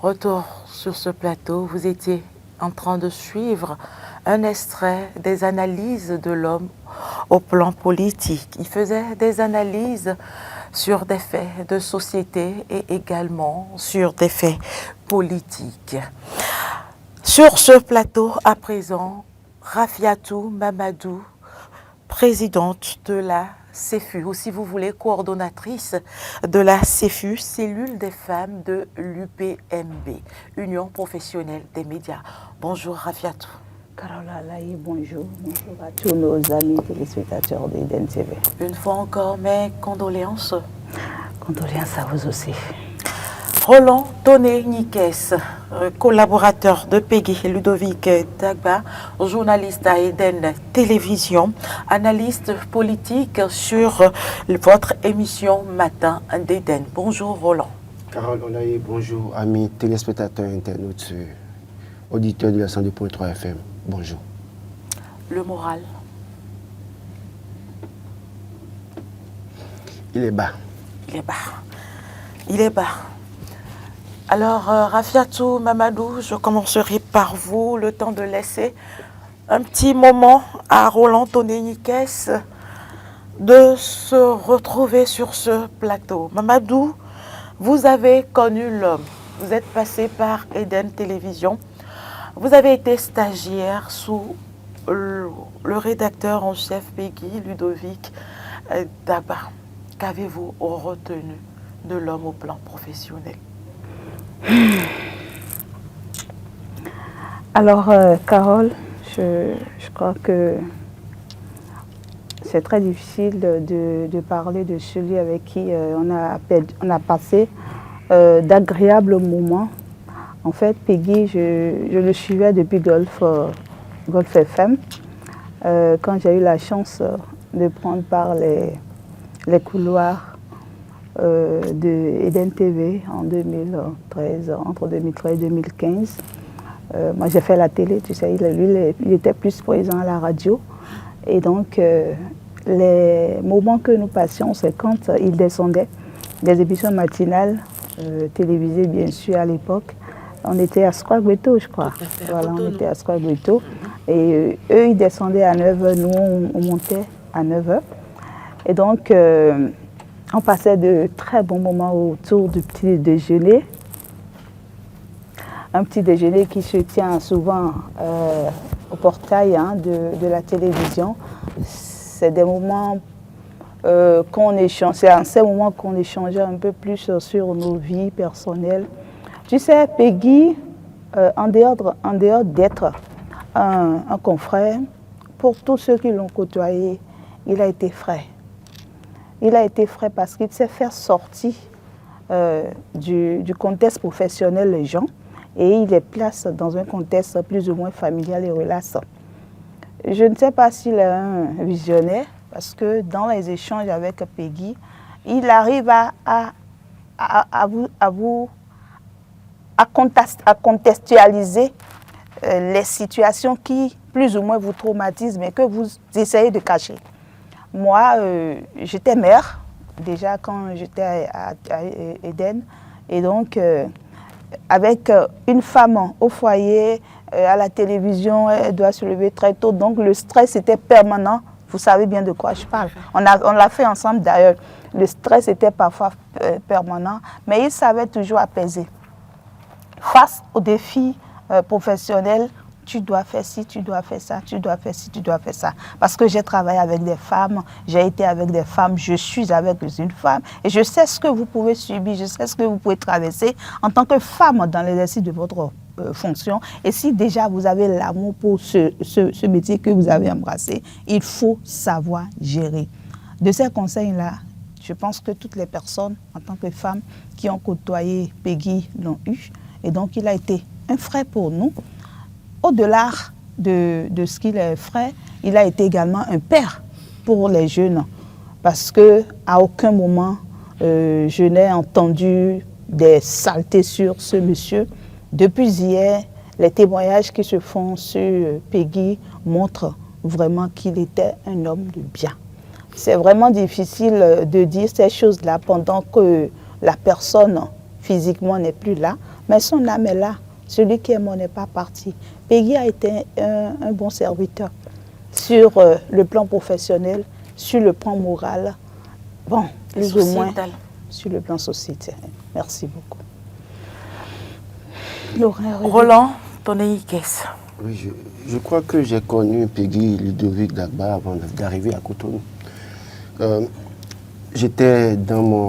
Retour sur ce plateau, vous étiez en train de suivre un extrait des analyses de l'homme au plan politique. Il faisait des analyses sur des faits de société et également sur des faits politiques. Sur ce plateau, à présent, Rafiatou Mamadou, présidente de la CEFU, ou si vous voulez, coordonnatrice de la CEFU, cellule des femmes de l'UPMB, Union professionnelle des médias. Bonjour Rafiatou. Carole Alaï, bonjour. Bonjour à tous nos amis téléspectateurs d'Eden TV. Une fois encore, mes condoléances. Condoléances à vous aussi. Roland Toné Nikes, collaborateur de Peggy Ludovic Dagba, journaliste à Eden Télévision, analyste politique sur votre émission Matin d'Eden. Bonjour Roland. Carole Olaye, bonjour amis téléspectateurs internautes, auditeurs de la 102.3 FM. Bonjour. Le moral. Il est bas. Il est bas. Il est bas. Alors, Rafiatou Mamadou, je commencerai par vous, le temps de laisser un petit moment à Roland Toné Nikes de se retrouver sur ce plateau. Mamadou, vous avez connu l'homme. Vous êtes passé par Eden Télévision. Vous avez été stagiaire sous le rédacteur en chef Peggy Ludovic Dagba. Qu'avez-vous retenu de l'homme au plan professionnel? Alors, Carole, je crois que c'est très difficile de parler de celui avec qui on a passé d'agréables moments. En fait, Peggy, je le suivais depuis Golf FM. Quand j'ai eu la chance de prendre par les couloirs de Eden TV en 2013, entre 2013 et 2015. Moi, j'ai fait la télé, tu sais, il était plus présent à la radio. Et donc, les moments que nous passions, c'est quand il descendait des émissions matinales, télévisées bien sûr à l'époque. On était à Square-Gweto, je crois. Voilà, on était à Square-Gweto. Et eux, ils descendaient à 9h, nous, on montait à 9h. Et donc, on passait de très bons moments autour du petit déjeuner. Un petit déjeuner qui se tient souvent au portail de la télévision. C'est des moments qu'on échange, c'est en ces moments qu'on échangeait un peu plus sur nos vies personnelles. Tu sais, Peggy, en dehors d'être un confrère, pour tous ceux qui l'ont côtoyé, il a été frais. Il a été frais parce qu'il sait faire sortir du contexte professionnel les gens et il les place dans un contexte plus ou moins familial et relaxant. Je ne sais pas s'il est un visionnaire parce que dans les échanges avec Peggy, il arrive à contextualiser les situations qui plus ou moins vous traumatisent mais que vous essayez de cacher. Moi, j'étais mère, déjà quand j'étais à Eden, et donc avec une femme au foyer, à la télévision, elle doit se lever très tôt, donc le stress était permanent. Vous savez bien de quoi je parle. On l'a fait ensemble d'ailleurs. Le stress était parfois permanent, mais il savait toujours apaiser. Face aux défis professionnels, tu dois faire ci, tu dois faire ça, tu dois faire ci, tu dois faire ça. Parce que j'ai travaillé avec des femmes, j'ai été avec des femmes, je suis avec une femme. Et je sais ce que vous pouvez subir, je sais ce que vous pouvez traverser en tant que femme dans l'exercice de votre fonction. Et si déjà vous avez l'amour pour ce métier que vous avez embrassé, il faut savoir gérer. De ces conseils-là, je pense que toutes les personnes, en tant que femmes, qui ont côtoyé Peggy l'ont eu. Et donc, il a été un frère pour nous. Au-delà de ce qu'il est frère, il a été également un père pour les jeunes. Parce qu'à aucun moment, je n'ai entendu des saletés sur ce monsieur. Depuis hier, les témoignages qui se font sur Peggy montrent vraiment qu'il était un homme de bien. C'est vraiment difficile de dire ces choses-là pendant que la personne physiquement n'est plus là. Mais son âme est là. Celui qui est mort n'est pas parti. Peggy a été un bon serviteur sur le plan professionnel, sur le plan moral, bon, plus ou moins sur le plan sociétal. Merci beaucoup. Roland Tonei-Ikes. Oui, je crois que j'ai connu Peggy Ludovic Dagba avant d'arriver à Cotonou. J'étais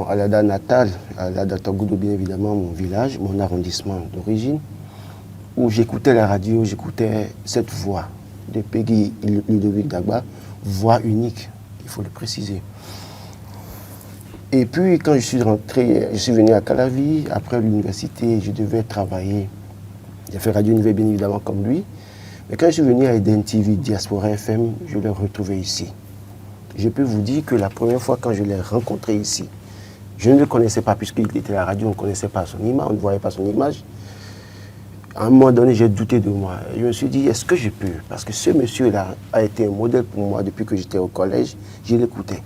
à la date natale, à la date Togoudou, bien évidemment, mon village, mon arrondissement d'origine, où j'écoutais la radio, j'écoutais cette voix de Peggy Ludovic Dagba, voix unique, il faut le préciser. Et puis, quand je suis rentré, je suis venu à Calavi, après l'université, je devais travailler. J'ai fait Radio Univers, bien évidemment, comme lui. Mais quand je suis venu à Eden TV, Diaspora FM, je l'ai retrouvé ici. Je peux vous dire que la première fois quand je l'ai rencontré ici, je ne le connaissais pas, puisqu'il était à la radio, on ne connaissait pas son image, on ne voyait pas son image. À un moment donné, j'ai douté de moi. Je me suis dit, est-ce que je peux? Parce que ce monsieur-là a été un modèle pour moi depuis que j'étais au collège, je l'écoutais.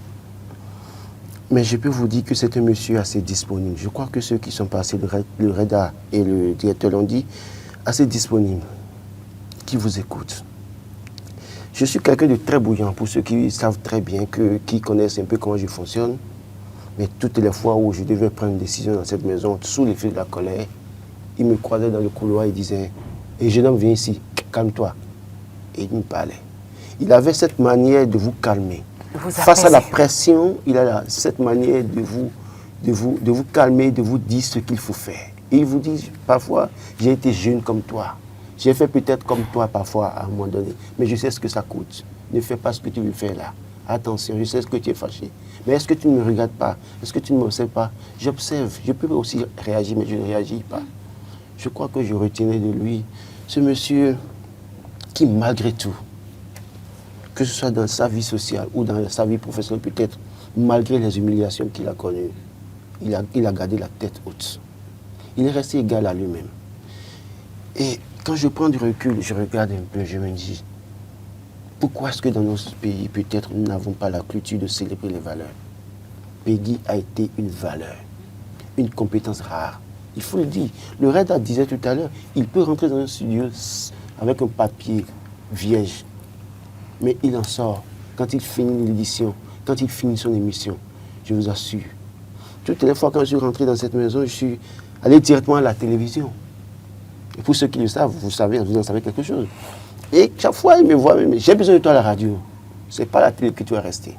Mais je peux vous dire que c'est un monsieur assez disponible. Je crois que ceux qui sont passés, le REDA et le directeur l'ont dit, assez disponible, qui vous écoutent. Je suis quelqu'un de très bouillant, pour ceux qui savent très bien, qui connaissent un peu comment je fonctionne. Mais toutes les fois où je devais prendre une décision dans cette maison, sous l'effet de la colère, il me croisait dans le couloir et disait « Et jeune homme, viens ici, calme-toi. » Et il me parlait. Il avait cette manière de vous calmer. Face à la pression, il a cette manière de vous calmer, de vous dire ce qu'il faut faire. Et il vous dit, parfois, j'ai été jeune comme toi. J'ai fait peut-être comme toi parfois à un moment donné. Mais je sais ce que ça coûte. Ne fais pas ce que tu veux faire là. Attention, je sais ce que tu es fâché. Mais est-ce que tu ne me regardes pas? Est-ce que tu ne m'observes pas? J'observe. Je peux aussi réagir, mais je ne réagis pas. Je crois que je retiendrai de lui ce monsieur qui, malgré tout, que ce soit dans sa vie sociale ou dans sa vie professionnelle peut-être, malgré les humiliations qu'il a connues, il a gardé la tête haute. Il est resté égal à lui-même. Et quand je prends du recul, je regarde un peu, je me dis, pourquoi est-ce que dans notre pays, peut-être, nous n'avons pas la culture de célébrer les valeurs? Peggy a été une valeur, une compétence rare. Il faut le dire. Le REDA disait tout à l'heure, il peut rentrer dans un studio avec un papier vierge. Mais il en sort quand il finit l'édition, quand il finit son émission. Je vous assure. Toutes les fois quand je suis rentré dans cette maison, je suis allé directement à la télévision. Et pour ceux qui le savent, vous en savez quelque chose. Et chaque fois, il me voit, mais j'ai besoin de toi à la radio. Ce n'est pas la télé que tu es resté.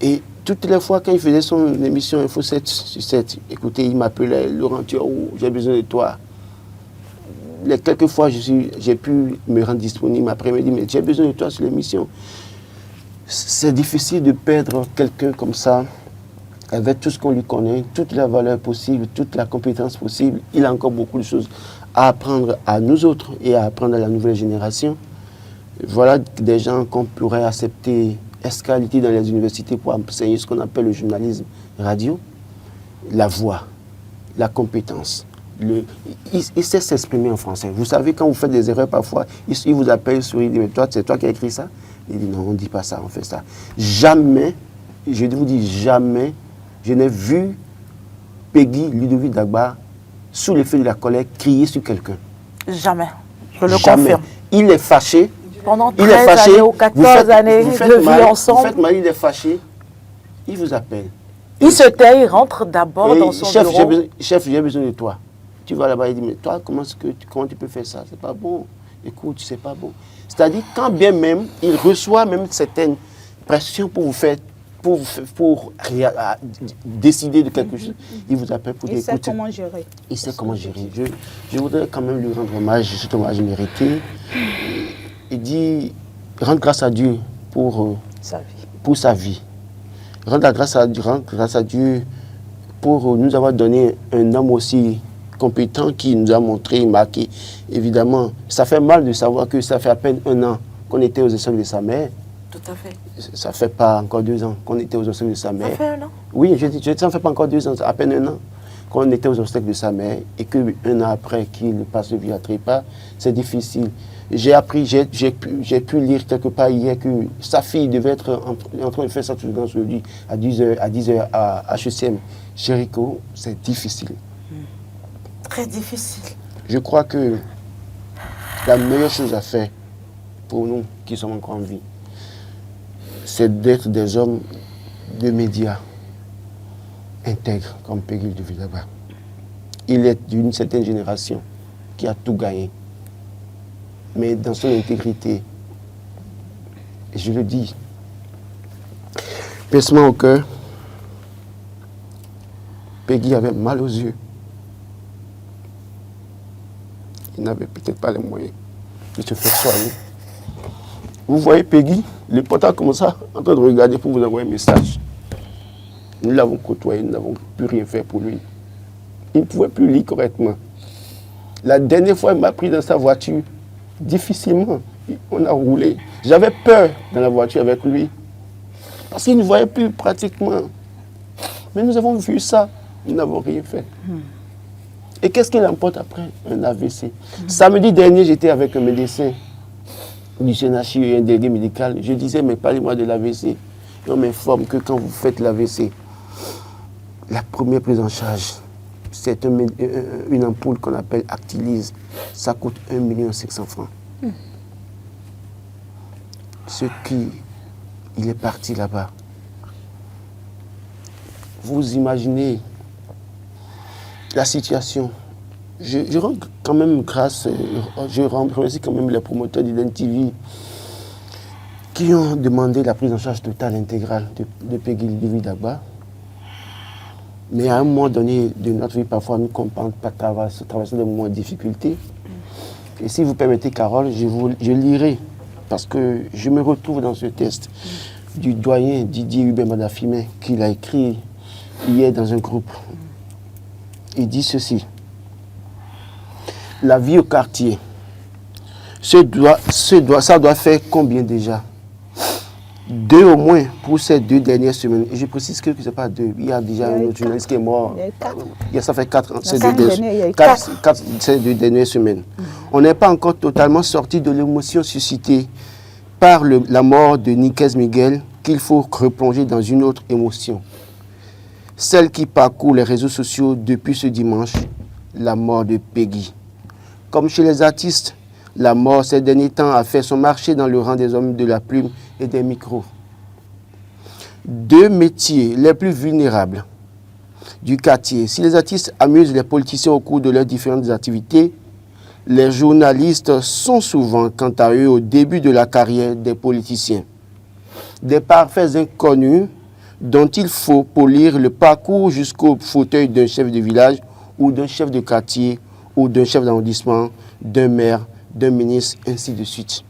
Et toutes les fois, quand il faisait son émission Info 7 sur 7, écoutez, il m'appelait Laurent Thiorou, j'ai besoin de toi. Quelques fois, j'ai pu me rendre disponible après, il me dit, mais j'ai besoin de toi sur l'émission. C'est difficile de perdre quelqu'un comme ça, avec tout ce qu'on lui connaît, toute la valeur possible, toute la compétence possible. Il a encore beaucoup de choses à apprendre à nous autres et à apprendre à la nouvelle génération. Voilà des gens qu'on pourrait accepter escalité dans les universités pour enseigner ce qu'on appelle le journalisme radio, la voix, la compétence. Il sait s'exprimer en français. Vous savez, quand vous faites des erreurs parfois, il vous appelle, il sourit, il dit, mais toi, c'est toi qui as écrit ça? Il dit, non, on ne dit pas ça, on fait ça. Jamais, je vous dis jamais, je n'ai vu Peggy Ludovic Dagba, sous l'effet de la colère, crier sur quelqu'un. Jamais. Je le confirme. Il est fâché. Pendant 13 années ou 14 années de vie ensemble. En fait, mal, il est fâché. Il vous appelle. Il se tait, il rentre d'abord dans son bureau. Chef, j'ai besoin de toi. Tu vas là-bas, il dit, mais toi, comment tu peux faire ça? C'est pas bon. Écoute, c'est pas bon. C'est-à-dire, quand bien même, il reçoit même certaines pressions pour vous faire, pour décider de quelque chose, il vous appelle pour dire, il sait comment gérer. Il sait comment gérer. Je voudrais quand même lui rendre hommage, cet hommage mérité. Il dit, rendre grâce à Dieu pour sa vie. Rendre grâce à Dieu pour nous avoir donné un homme aussi compétent qui nous a montré, marqué. Évidemment, ça fait mal de savoir que ça fait à peine 1 an qu'on était aux obsèques de sa mère. Tout à fait. Ça ne fait pas encore 2 ans qu'on était aux obsèques de sa mère. Ça fait 1 an? Oui, ça ne fait pas encore 2 ans, à peine 1 an qu'on était aux obsèques de sa mère et que 1 an après qu'il passe le vie à trépas, c'est difficile. J'ai appris, j'ai pu lire quelque part hier que sa fille devait être en train de faire sa tournée aujourd'hui à 10h à HECM. Jéricho, c'est difficile. Très difficile. Je crois que la meilleure chose à faire pour nous qui sommes encore en vie, c'est d'être des hommes de médias intègres comme Peggy de Villaba. Il est d'une certaine génération qui a tout gagné. Mais dans son intégrité, et je le dis, pincement au cœur, Peggy avait mal aux yeux. Il n'avait peut-être pas les moyens de se faire soigner. Vous voyez Peggy, le portable comme ça, en train de regarder pour vous envoyer un message. Nous l'avons côtoyé, nous n'avons plus rien fait pour lui. Il ne pouvait plus lire correctement. La dernière fois, il m'a pris dans sa voiture, difficilement. On a roulé. J'avais peur dans la voiture avec lui. Parce qu'il ne voyait plus pratiquement. Mais nous avons vu ça. Nous n'avons rien fait. Et qu'est-ce qu'il emporte après? Un AVC. Samedi dernier, j'étais avec un médecin du CNHI et un délégué médical. Je disais, mais parlez-moi de l'AVC. Et on m'informe que quand vous faites l'AVC, la première prise en charge, c'est une ampoule qu'on appelle Actilise. Ça coûte 1 500 000 francs. Ce qui, il est parti là-bas. Vous imaginez la situation. Je rends quand même grâce, je remercie quand même les promoteurs d'IdenTV qui ont demandé la prise en charge totale intégrale de Peggy de Villaba. Mais à un moment donné de notre vie, parfois, nous ne comprenons pas traverser des moments de difficulté. Et si vous permettez, Carole, je lirai, parce que je me retrouve dans ce texte du doyen Didier Hubert Madafimé, qu'il a écrit hier dans un groupe. Il dit ceci. La vie au quartier, ça doit faire combien déjà? 2 au moins pour ces 2 dernières semaines. Et je précise que ce n'est pas 2. Il y a déjà un autre journaliste qui est mort. Ça fait 4 ces 2 dernières semaines. On n'est pas encore totalement sorti de l'émotion suscitée par la mort de Niquez Miguel, qu'il faut replonger dans une autre émotion. Celle qui parcourt les réseaux sociaux depuis ce dimanche, la mort de Peggy. Comme chez les artistes, la mort ces derniers temps a fait son marché dans le rang des hommes de la plume et des micros. 2 métiers les plus vulnérables du quartier. Si les artistes amusent les politiciens au cours de leurs différentes activités, les journalistes sont souvent, quant à eux, au début de la carrière des politiciens. Des parfaits inconnus dont il faut polir le parcours jusqu'au fauteuil d'un chef de village ou d'un chef de quartier ou d'un chef d'arrondissement, d'un maire, d'un ministre, ainsi de suite.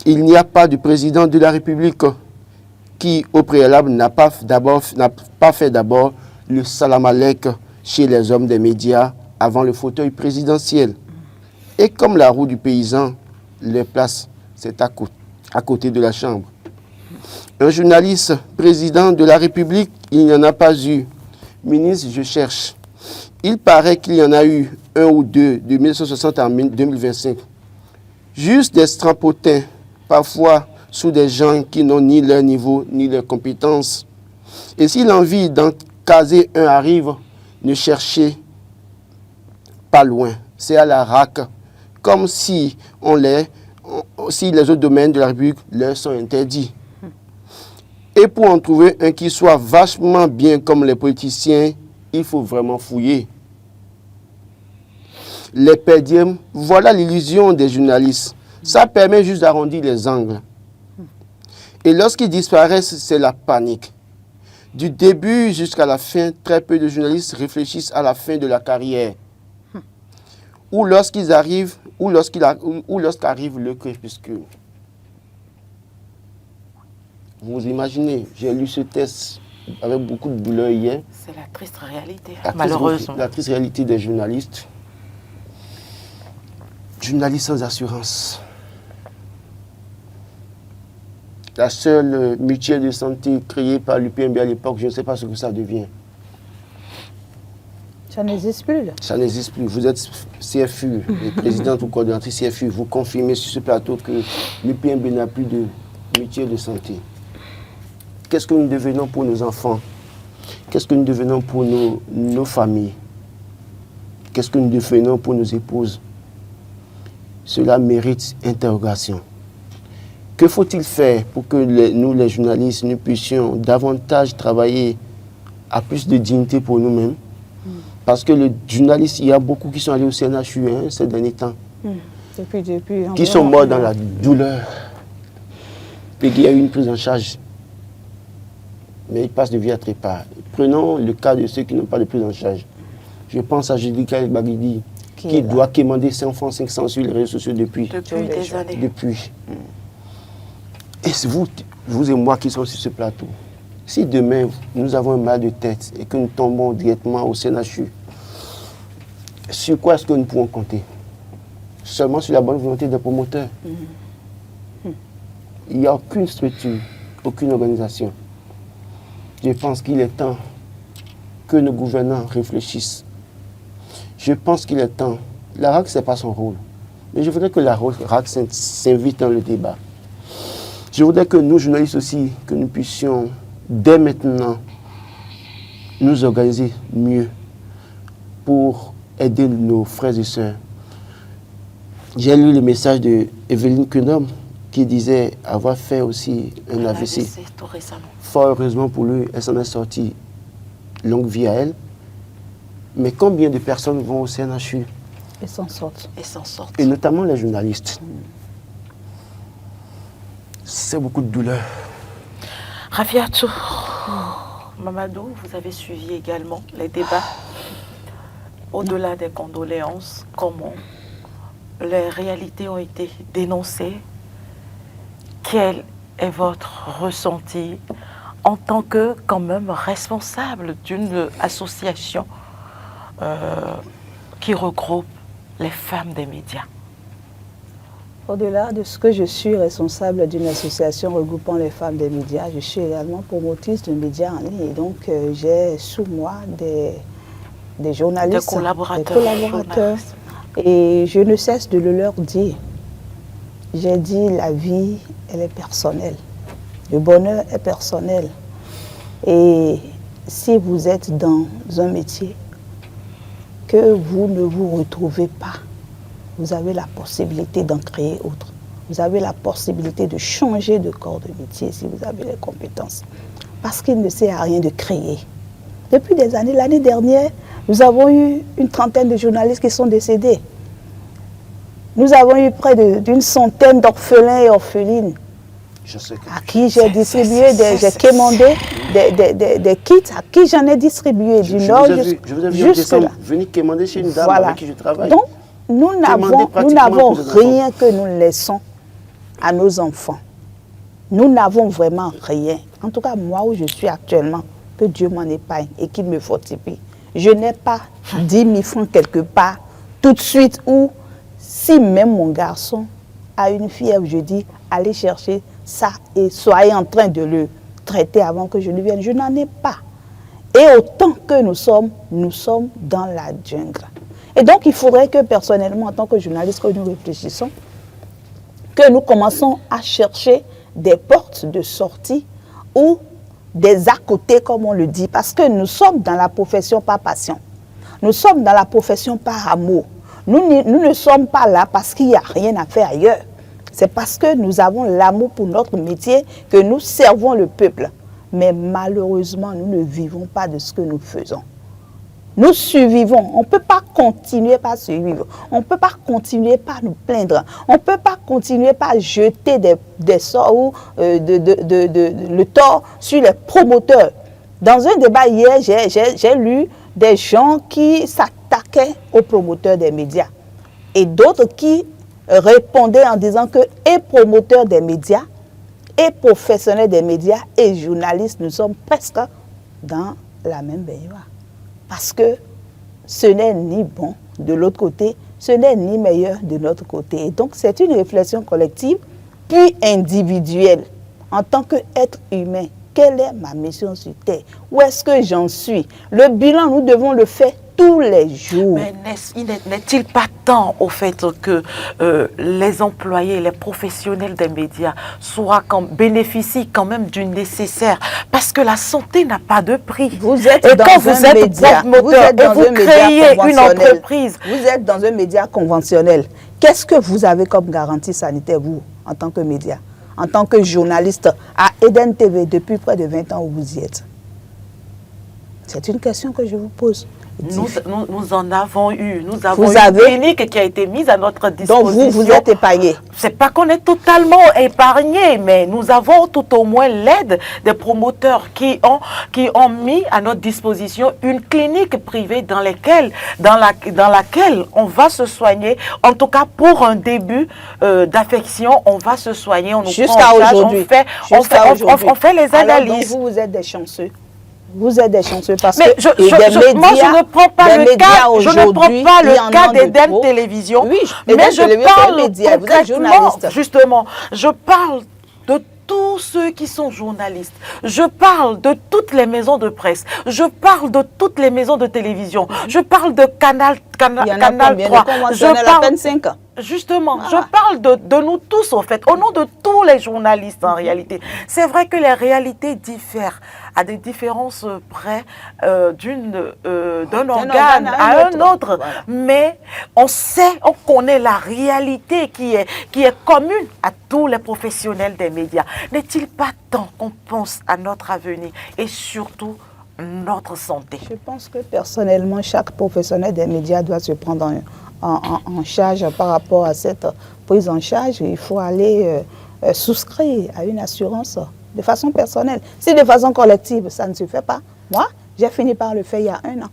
Il n'y a pas de président de la République qui, au préalable, n'a pas fait d'abord le salam alek chez les hommes des médias avant le fauteuil présidentiel. Et comme la roue du paysan, les places, c'est à côté de la chambre. Un journaliste, président de la République, il n'y en a pas eu. Ministre, je cherche. Il paraît qu'il y en a eu 1 ou 2 de 1960 à 2025. Juste des strampotins, parfois sous des gens qui n'ont ni leur niveau ni leurs compétences. Et si l'envie d'en caser un arrive, ne cherchez pas loin. C'est à la racke, comme si les autres domaines de la République leur sont interdits. Et pour en trouver un qui soit vachement bien comme les politiciens, il faut vraiment fouiller. Les pédiums, voilà l'illusion des journalistes. Ça permet juste d'arrondir les angles. Et lorsqu'ils disparaissent, c'est la panique. Du début jusqu'à la fin, très peu de journalistes réfléchissent à la fin de la carrière. Ou lorsqu'ils arrivent, ou lorsqu'arrive le crépuscule. Vous imaginez, j'ai lu ce texte avec beaucoup de douleur hier. C'est la triste réalité, malheureusement. La triste réalité des journalistes. Journalistes sans assurance. La seule mutuelle de santé créée par l'UPMB à l'époque, je ne sais pas ce que ça devient. Ça n'existe plus, là. Ça n'existe plus. Vous êtes CFU, présidente ou coordonnatrice CFU. Vous confirmez sur ce plateau que l'UPMB n'a plus de mutuelle de santé. Qu'est-ce que nous devenons pour nos enfants? Qu'est-ce que nous devenons pour nos familles? qu'est-ce que nous devenons pour nos épouses? Cela mérite interrogation. Que faut-il faire pour que nous, les journalistes, nous puissions davantage travailler à plus de dignité pour nous-mêmes? Parce que les journalistes, il y a beaucoup qui sont allés au CNHU ces derniers temps. Depuis, qui sont morts dans la douleur. Puis il y a eu une prise en charge. Mais ils passent de vie à trépas. Prenons le cas de ceux qui n'ont pas de prise en charge. Je pense à Judika El-Bagidi, qui doit quémander ses enfants 500 sur les réseaux sociaux depuis des années. Depuis. Et c'est vous et moi qui sommes sur ce plateau. Si demain, nous avons un mal de tête et que nous tombons directement au CNHU, sur quoi est-ce que nous pouvons compter? Seulement sur la bonne volonté des promoteurs. Il n'y a aucune structure, aucune organisation. Je pense qu'il est temps que nos gouvernants réfléchissent. Je pense qu'il est temps. La RAC, ce n'est pas son rôle. Mais je voudrais que la RAC s'invite dans le débat. Je voudrais que nous, journalistes aussi, que nous puissions, dès maintenant, nous organiser mieux pour aider nos frères et sœurs. J'ai lu le message de Evelyne Quenom qui disait avoir fait aussi un AVC. Tout récemment. Fort heureusement pour lui, elle s'en est sortie. Longue vie à elle. Mais combien de personnes vont au CNHU? Et s'en sortent. Et notamment les journalistes. C'est beaucoup de douleur. Rafiatou, Mamadou, vous avez suivi également les débats. Au-delà des condoléances, comment les réalités ont été dénoncées? Quel est votre ressenti en tant que, quand même, responsable d'une association qui regroupe les femmes des médias? Au-delà de ce que je suis responsable d'une association regroupant les femmes des médias, je suis également promotrice de médias en ligne. Et donc, j'ai sous moi des journalistes, des collaborateurs. Et je ne cesse de le leur dire. J'ai dit, la vie, elle est personnelle. Le bonheur est personnel. Et si vous êtes dans un métier que vous ne vous retrouvez pas, vous avez la possibilité d'en créer autre. Vous avez la possibilité de changer de corps de métier si vous avez les compétences. Parce qu'il ne sert à rien de créer. Depuis des années, l'année dernière, nous avons eu une trentaine de journalistes qui sont décédés. Nous avons eu près d'une centaine d'orphelins et orphelines à qui j'ai distribué, j'ai commandé des kits, à qui j'en ai distribué du nord jusqu'à là. Venir commander chez une dame avec qui je travaille. Donc, nous n'avons rien que nous laissons à nos enfants. Nous n'avons vraiment rien. En tout cas, moi où je suis actuellement, que Dieu m'en épargne et qu'il me fortifie. Je n'ai pas 10 000 francs quelque part tout de suite, ou si même mon garçon a une fièvre, je dis, allez chercher ça et soyez en train de le traiter avant que je ne vienne. Je n'en ai pas. Et autant que nous sommes dans la jungle. Et donc, il faudrait que personnellement, en tant que journaliste, que nous réfléchissons, que nous commençons à chercher des portes de sortie ou des à côté, comme on le dit, parce que nous sommes dans la profession par passion. Nous sommes dans la profession par amour. Nous ne sommes pas là parce qu'il n'y a rien à faire ailleurs. C'est parce que nous avons l'amour pour notre métier que nous servons le peuple. Mais malheureusement, nous ne vivons pas de ce que nous faisons. Nous survivons. On ne peut pas continuer par survivre. On ne peut pas continuer par nous plaindre. On ne peut pas continuer par jeter des sorts ou le tort sur les promoteurs. Dans un débat hier, j'ai lu des gens qui s'attaquaient aux promoteurs des médias et d'autres qui répondaient en disant que et promoteurs des médias, et professionnels des médias, et journalistes, nous sommes presque dans la même baignoire. Parce que ce n'est ni bon de l'autre côté, ce n'est ni meilleur de notre côté. Et donc, c'est une réflexion collective, puis individuelle. En tant qu'être humain, quelle est ma mission sur Terre? Où est-ce que j'en suis? Le bilan, nous devons le faire tous les jours. Mais n'est-il pas temps au fait que les employés, les professionnels des médias bénéficient quand même du nécessaire? Parce que la santé n'a pas de prix. Vous êtes et dans quand un vous êtes média, promoteur et vous créez une entreprise. Vous êtes dans un média conventionnel. Qu'est-ce que vous avez comme garantie sanitaire, vous, en tant que média, en tant que journaliste à Eden TV depuis près de 20 ans où vous y êtes? C'est une question que je vous pose. Nous en avons eu. Nous avons une clinique qui a été mise à notre disposition. Donc vous êtes épargné. C'est pas qu'on est totalement épargné, mais nous avons tout au moins l'aide des promoteurs qui ont mis à notre disposition une clinique privée dans laquelle on va se soigner. En tout cas, pour un début d'affection, on va se soigner. On nous jusqu'à aujourd'hui. On fait les analyses. Alors, donc vous êtes des chanceux. Vous êtes des chanceux parce mais que moi, je ne prends pas le cas d'Eden Télévision, oui, mais je parle concrètement, justement, je parle de tous ceux qui sont journalistes. Je parle de toutes les maisons de presse. Je parle de toutes les maisons de télévision. Je parle de Canal 3. Je parle à peine 5 ans. Justement, je parle de nous tous, en fait, au nom de tous les journalistes, en réalité. C'est vrai que les réalités diffèrent à des différences près d'un organe à un autre. Voilà. Mais on connaît la réalité qui est commune à tous les professionnels des médias. N'est-il pas temps qu'on pense à notre avenir et surtout notre santé? Je pense que personnellement, chaque professionnel des médias doit se prendre en charge par rapport à cette prise en charge. Il faut aller souscrire à une assurance de façon personnelle. Si de façon collective, ça ne se fait pas. Moi, j'ai fini par le faire il y a 1 an.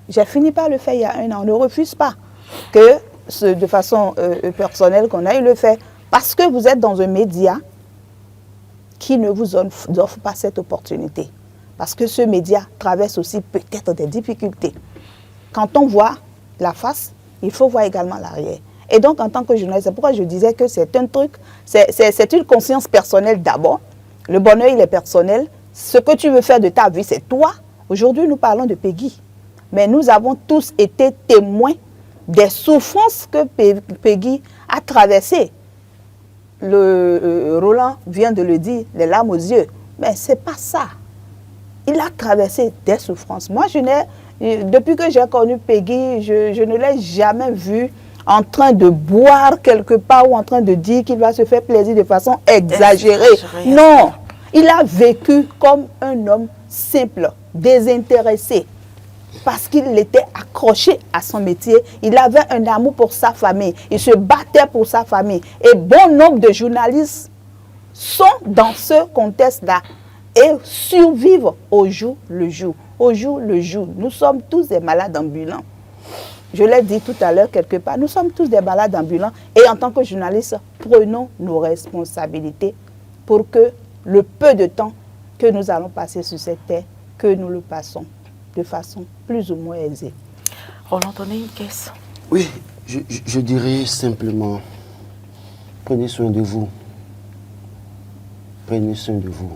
J'ai fini par le faire il y a 1 an. On ne refuse pas que de façon personnelle qu'on aille le faire. Parce que vous êtes dans un média qui ne vous offre pas cette opportunité. Parce que ce média traverse aussi peut-être des difficultés. Quand on voit la face, il faut voir également l'arrière. Et donc, en tant que journaliste, c'est pourquoi je disais que c'est un truc, c'est une conscience personnelle d'abord. Le bonheur, il est personnel. Ce que tu veux faire de ta vie, c'est toi. Aujourd'hui, nous parlons de Peggy. Mais nous avons tous été témoins des souffrances que Peggy a traversées. Roland vient de le dire, les larmes aux yeux. Mais ce n'est pas ça. Il a traversé des souffrances. Moi, depuis que j'ai connu Peggy, je ne l'ai jamais vu en train de boire quelque part ou en train de dire qu'il va se faire plaisir de façon exagérée. Non, il a vécu comme un homme simple, désintéressé, parce qu'il était accroché à son métier. Il avait un amour pour sa famille. Il se battait pour sa famille. Et bon nombre de journalistes sont dans ce contexte-là et survivent au jour le jour. Au jour le jour. Nous sommes tous des malades ambulants. Je l'ai dit tout à l'heure quelque part, nous sommes tous des malades ambulants et en tant que journalistes, prenons nos responsabilités pour que le peu de temps que nous allons passer sur cette terre, que nous le passons de façon plus ou moins aisée. Roland, donnez une caisse. Oui, je dirais simplement, prenez soin de vous. Prenez soin de vous.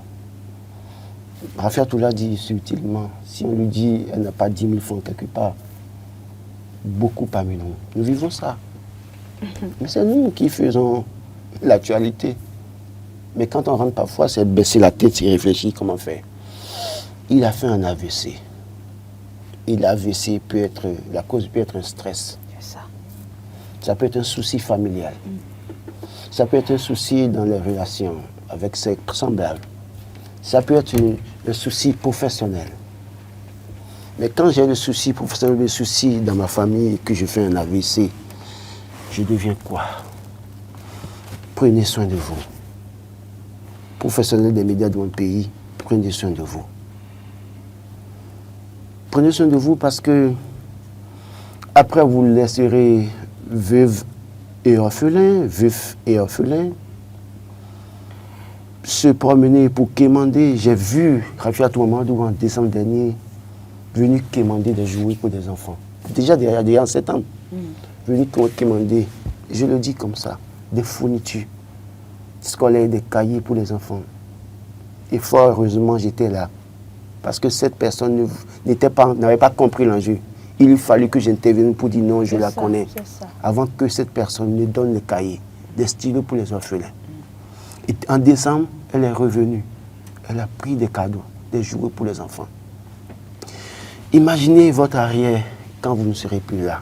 Rafiatou l'a dit subtilement, si on lui dit elle n'a pas 10 000 francs quelque part, beaucoup parmi nous. Nous vivons ça. Mais c'est nous qui faisons l'actualité. Mais quand on rentre parfois, c'est baisser la tête et réfléchir comment faire. Il a fait un AVC. Et l'AVC peut être, la cause peut être un stress. C'est ça. Ça peut être un souci familial. Ça peut être un souci dans les relations avec ses semblables. Ça peut être un souci professionnel. Mais quand j'ai le souci professionnel, le souci dans ma famille et que je fais un AVC, je deviens quoi? Prenez soin de vous. Professionnels des médias de mon pays, prenez soin de vous. Prenez soin de vous parce que après vous laisserez veuve et orphelin, veuf et orphelin, se promener pour quémander. J'ai vu Rafiatou Mamadou en décembre dernier venu quémander des jouets pour des enfants. Déjà en 7 ans, venu quémander, je le dis comme ça, des fournitures scolaires, des cahiers pour les enfants. Et fort heureusement, j'étais là. Parce que cette personne n'avait pas compris l'enjeu. Il fallu que j'intervienne pour dire non, je la ça, connais. c'est ça. Avant que cette personne ne donne le cahier, des stylos pour les orphelins. Et en décembre, elle est revenue. Elle a pris des cadeaux, des jouets pour les enfants. Imaginez votre arrière quand vous ne serez plus là.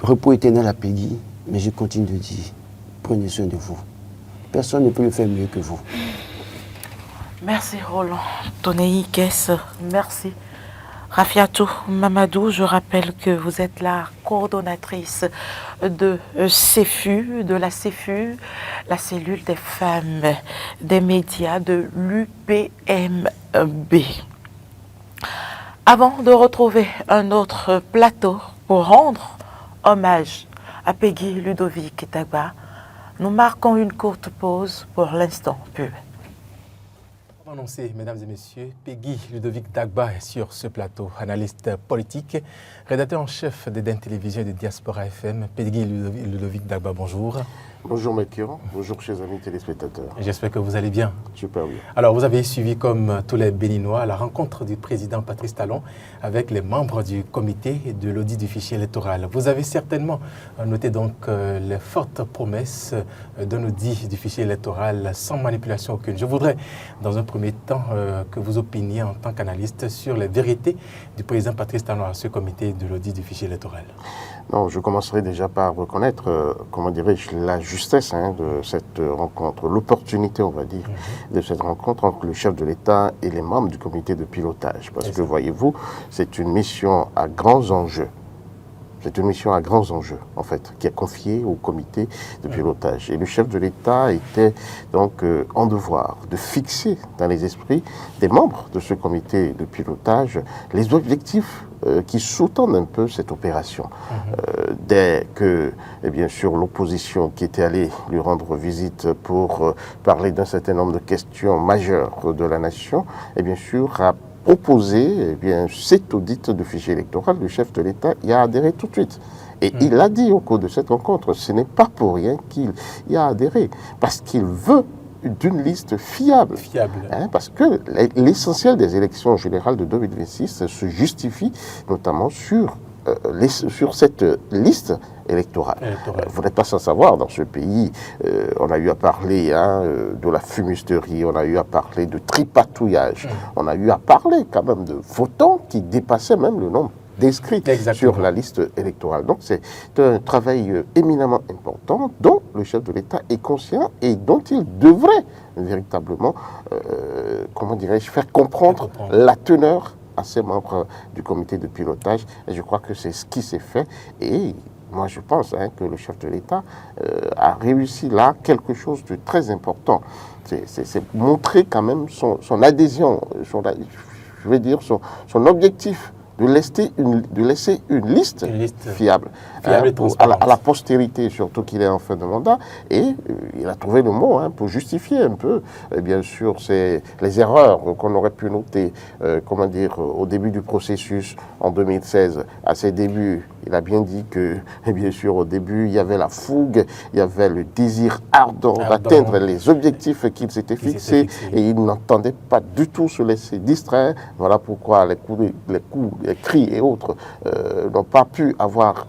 Repos éternel à Peggy, mais je continue de dire, prenez soin de vous. Personne ne peut le faire mieux que vous. Merci Roland Tonei Kess, merci. Rafiatou Mamadou, je rappelle que vous êtes la coordonnatrice de CEFU, de la CEFU, la cellule des femmes des médias de l'UPMB. Avant de retrouver un autre plateau pour rendre hommage à Peggy Ludovic Dagba, nous marquons une courte pause pour l'instant pub. Annoncé, mesdames et messieurs, Peggy Ludovic Dagba est sur ce plateau, analyste politique, rédacteur en chef d'Eden Télévision et de Diaspora FM. Peggy Ludovic Dagba, bonjour. Bonjour Melchior, bonjour chers amis téléspectateurs. J'espère que vous allez bien. Super bien. Alors vous avez suivi comme tous les Béninois la rencontre du président Patrice Talon avec les membres du comité de l'audit du fichier électoral. Vous avez certainement noté donc les fortes promesses d'un audit du fichier électoral sans manipulation aucune. Je voudrais dans un premier temps que vous opiniez en tant qu'analyste sur les vérités du président Patrice Talon à ce comité de l'audit du fichier électoral. Non, je commencerai déjà par reconnaître, comment dirais-je, la justesse de cette rencontre, l'opportunité, on va dire, de cette rencontre entre le chef de l'État et les membres du comité de pilotage. Parce que, voyez-vous, c'est une mission à grands enjeux. C'est une mission à grands enjeux, en fait, qui est confiée au comité de pilotage. Et le chef de l'État était donc en devoir de fixer dans les esprits des membres de ce comité de pilotage les objectifs qui sous-tendent un peu cette opération. Dès que, bien sûr, l'opposition qui était allée lui rendre visite pour parler d'un certain nombre de questions majeures de la nation, et bien sûr, a proposé cet audit de fichier électoral, le chef de l'État y a adhéré tout de suite. Et il a dit au cours de cette rencontre, ce n'est pas pour rien qu'il y a adhéré, parce qu'il veut d'une liste fiable. Parce que l'essentiel des élections générales de 2026 se justifie notamment sur cette liste électorale. Vous n'êtes pas sans savoir, dans ce pays, on a eu à parler de la fumisterie, on a eu à parler de tripatouillage, on a eu à parler quand même de votants qui dépassaient même le nombre d'inscrits sur la liste électorale. Donc c'est un travail éminemment important dont le chef de l'État est conscient et dont il devrait véritablement, comment dirais-je, faire comprendre la teneur à ses membres du comité de pilotage. Et je crois que c'est ce qui s'est fait. Et moi, je pense que le chef de l'État a réussi là quelque chose de très important. C'est montrer quand même son adhésion, je vais dire son objectif de laisser une liste fiable à la postérité, surtout qu'il est en fin de mandat. Et il a trouvé le mot pour justifier un peu, bien sûr, les erreurs qu'on aurait pu noter, comment dire, au début du processus en 2016. À ses débuts, il a bien dit que, bien sûr, au début, il y avait la fougue, il y avait le désir ardent d'atteindre les objectifs qu'il s'était fixés, et il n'entendait pas du tout se laisser distraire. Voilà pourquoi les cris et autres n'ont pas pu avoir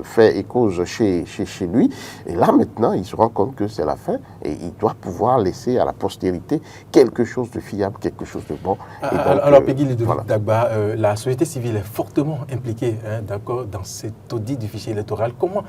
fait et cause chez lui. Et là, maintenant, il se rend compte que c'est la fin et il doit pouvoir laisser à la postérité quelque chose de fiable, quelque chose de bon. Alors, Peggy Ludovic Dagba, la société civile est fortement impliquée dans cet audit du fichier électoral. Comment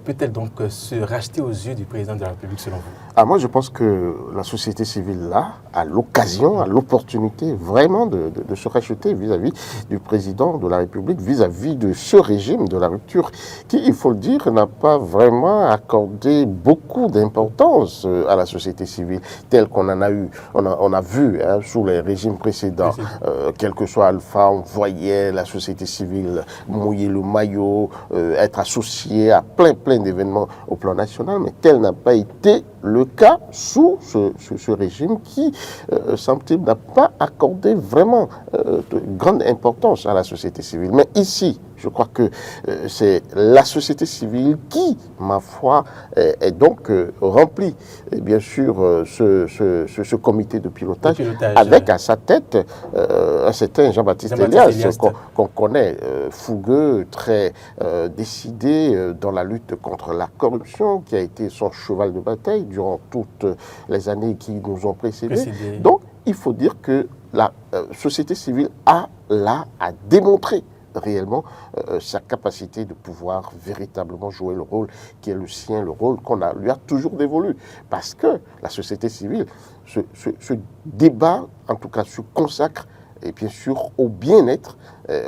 peut-elle donc se racheter aux yeux du président de la République, selon vous? Moi, je pense que la société civile, là, a l'occasion, a l'opportunité vraiment de se racheter vis-à-vis du président de la République, vis-à-vis de ce régime de la rupture qui, il faut le dire, n'a pas vraiment accordé beaucoup d'importance à la société civile telle qu'on en a eu, on a vu sous les régimes précédents. Quel que soit Alpha, on voyait la société civile mouiller le maillot, être associée à plein d'événements au plan national, mais tel n'a pas été le cas sous ce régime qui, semble-t-il, n'a pas accordé vraiment de grande importance à la société civile. Mais ici, Je crois que c'est la société civile qui, ma foi, est donc remplie, et bien sûr, ce comité de pilotage avec à sa tête un certain Jean-Baptiste Elias, qu'on connaît, fougueux, très décidé dans la lutte contre la corruption, qui a été son cheval de bataille durant toutes les années qui nous ont précédés. Donc, il faut dire que la société civile a là à démontrer réellement sa capacité de pouvoir véritablement jouer le rôle qui est le sien, le rôle qu'on lui a toujours dévolu. Parce que la société civile, ce débat, en tout cas, se consacre et bien sûr au bien-être,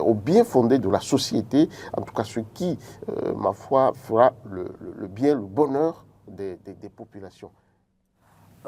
au bien fondé de la société, en tout cas ce qui, ma foi, fera le bien, le bonheur des populations.